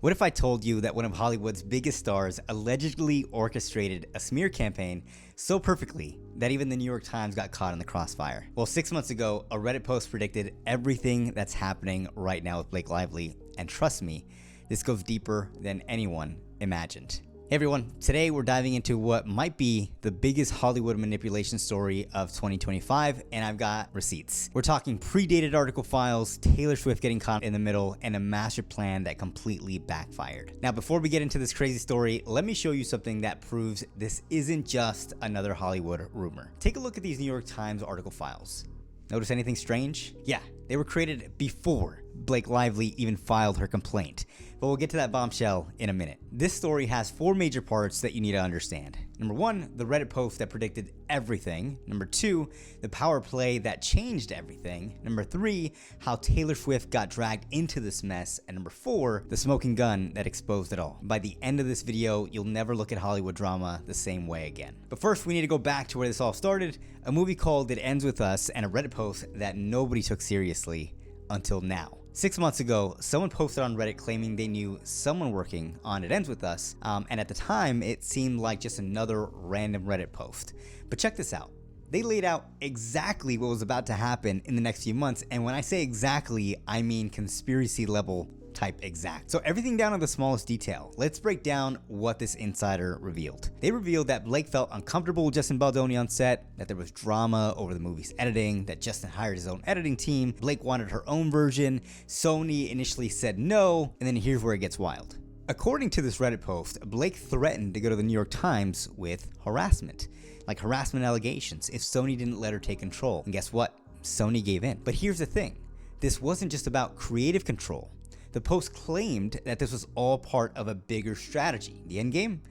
What if I told you that one of Hollywood's biggest stars allegedly orchestrated a smear campaign so perfectly that even the New York Times got caught in the crossfire? Well, 6 months ago, a Reddit post predicted everything that's happening right now with Blake Lively, and trust me, this goes deeper than anyone imagined. Hey everyone, today we're diving into what might be the biggest Hollywood manipulation story of 2025, and I've got receipts. We're talking predated article files, Taylor Swift getting caught in the middle, and a master plan that completely backfired. Now, before we get into this crazy story, let me show you something that proves this isn't just another Hollywood rumor. Take a look at these New York Times article files. Notice anything strange? Yeah, they were created before Blake Lively even filed her complaint, but we'll get to that bombshell in a minute. This story has 4 major parts that you need to understand. Number 1, the Reddit post that predicted everything. Number 2, the power play that changed everything. Number 3, how Taylor Swift got dragged into this mess. And number 4, the smoking gun that exposed it all. By the end of this video, you'll never look at Hollywood drama the same way again. But first, we need to go back to where this all started, a movie called It Ends With Us, and a Reddit post that nobody took seriously until now. 6 months ago, someone posted on Reddit claiming they knew someone working on It Ends With Us, and at the time, it seemed like just another random Reddit post. But check this out. They laid out exactly what was about to happen in the next few months, and when I say exactly, I mean conspiracy level type exact. So everything down to the smallest detail. Let's break down what this insider revealed. They revealed that Blake felt uncomfortable with Justin Baldoni on set, that there was drama over the movie's editing, that Justin hired his own editing team, Blake wanted her own version, Sony initially said no, and then here's where it gets wild. According to this Reddit post, Blake threatened to go to the New York Times with harassment, like harassment allegations, if Sony didn't let her take control. And guess what? Sony gave in. But here's the thing. This wasn't just about creative control. The post claimed that this was all part of a bigger strategy. The end game?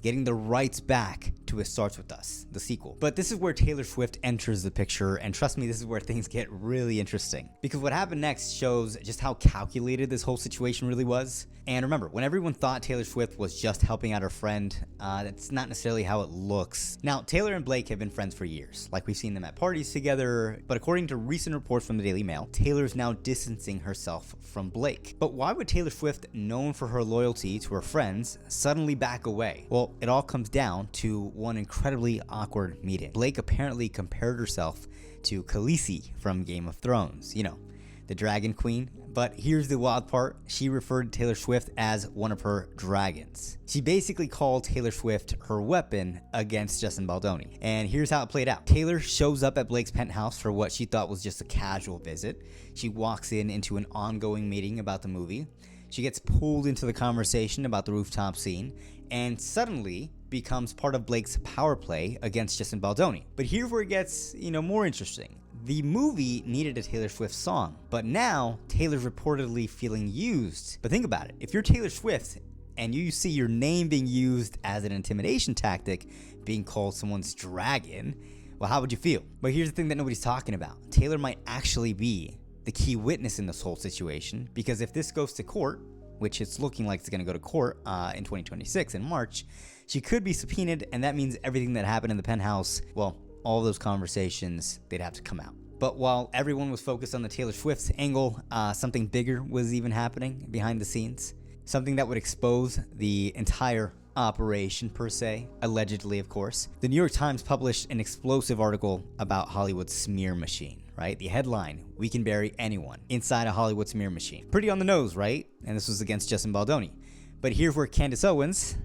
Getting the rights back to It Starts With Us, the sequel. But this is where Taylor Swift enters the picture, and trust me, this is where things get really interesting. Because what happened next shows just how calculated this whole situation really was. And remember, when everyone thought Taylor Swift was just helping out her friend, that's not necessarily how it looks. Now, Taylor and Blake have been friends for years, like we've seen them at parties together, but according to recent reports from the Daily Mail, Taylor is now distancing herself from Blake. But why would Taylor Swift, known for her loyalty to her friends, suddenly back away? Well, it all comes down to one incredibly awkward meeting. Blake apparently compared herself to Khaleesi from Game of Thrones, you know, the Dragon Queen. But here's the wild part, she referred to Taylor Swift as one of her dragons. She basically called Taylor Swift her weapon against Justin Baldoni. And here's how it played out. Taylor shows up at Blake's penthouse for what she thought was just a casual visit. She walks into an ongoing meeting about the movie. She gets pulled into the conversation about the rooftop scene, and suddenly becomes part of Blake's power play against Justin Baldoni. But here's where it gets, more interesting. The movie needed a Taylor Swift song, but now Taylor's reportedly feeling used. But think about it, if you're Taylor Swift and you see your name being used as an intimidation tactic, being called someone's dragon, well, how would you feel? But here's the thing that nobody's talking about. Taylor might actually be the key witness in this whole situation, because if this goes to court, which it's looking like it's going to go to court in 2026 in March, she could be subpoenaed, and that means everything that happened in the penthouse, well, all those conversations, they'd have to come out. But while everyone was focused on the Taylor Swift angle, something bigger was even happening behind the scenes. Something that would expose the entire operation per se, allegedly of course. The New York Times published an explosive article about Hollywood's smear machine, right? The headline, "We can bury anyone inside a Hollywood smear machine." Pretty on the nose, right? And this was against Justin Baldoni. But here's where Candace Owens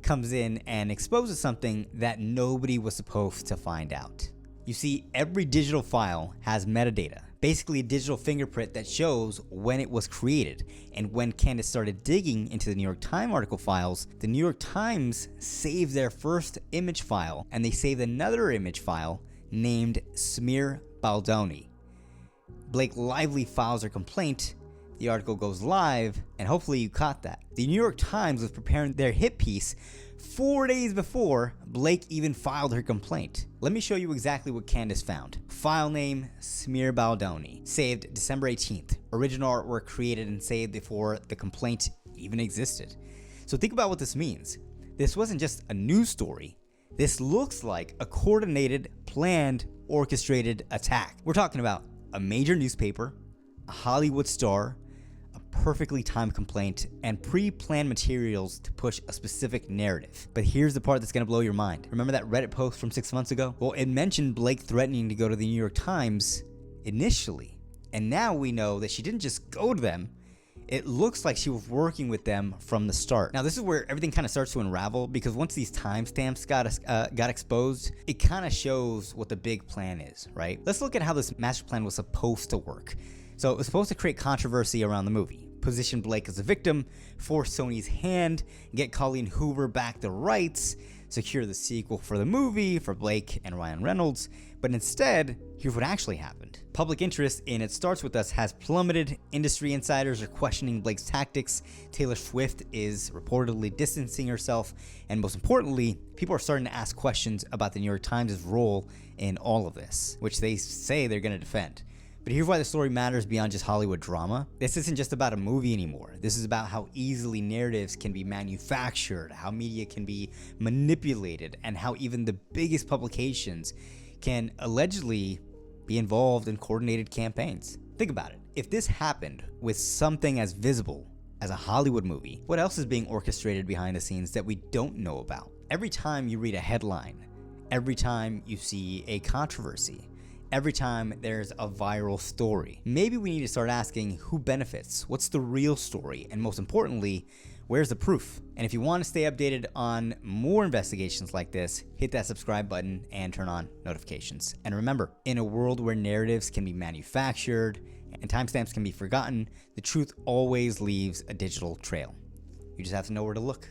comes in and exposes something that nobody was supposed to find out. You see, every digital file has metadata, basically a digital fingerprint that shows when it was created. And when Candace started digging into the New York Times article files, the New York Times saved their first image file, and they saved another image file named Smear Baldoni. Blake Lively files her complaint, the article goes live, and hopefully you caught that. The New York Times was preparing their hit piece 4 days before Blake even filed her complaint. Let me show you exactly what Candace found. File name, Smear Baldoni. Saved December 18th. Original artwork created and saved before the complaint even existed. So think about what this means. This wasn't just a news story. This looks like a coordinated, planned, orchestrated attack. We're talking about a major newspaper, a Hollywood star, a perfectly timed complaint and pre-planned materials to push a specific narrative. But here's the part that's gonna blow your mind. Remember that Reddit post from 6 months ago? Well, it mentioned Blake threatening to go to the New York Times initially. And now we know that she didn't just go to them. It looks like she was working with them from the start. Now, this is where everything kind of starts to unravel, because once these timestamps got exposed, it kind of shows what the big plan is, right? Let's look at how this master plan was supposed to work. So it was supposed to create controversy around the movie, position Blake as a victim, force Sony's hand, get Colleen Hoover back the rights, secure the sequel for the movie for Blake and Ryan Reynolds. But instead, here's what actually happened. Public interest in It Starts With Us has plummeted. Industry insiders are questioning Blake's tactics. Taylor Swift is reportedly distancing herself. And most importantly, people are starting to ask questions about the New York Times' role in all of this, which they say they're going to defend. But here's why the story matters beyond just Hollywood drama. This isn't just about a movie anymore. This is about how easily narratives can be manufactured, how media can be manipulated, and how even the biggest publications can allegedly be involved in coordinated campaigns. Think about it. If this happened with something as visible as a Hollywood movie, what else is being orchestrated behind the scenes that we don't know about? Every time you read a headline, every time you see a controversy, every time there's a viral story, maybe we need to start asking who benefits, what's the real story, and most importantly, where's the proof? And if you want to stay updated on more investigations like this, hit that subscribe button and turn on notifications. And remember, in a world where narratives can be manufactured and timestamps can be forgotten, the truth always leaves a digital trail. You just have to know where to look.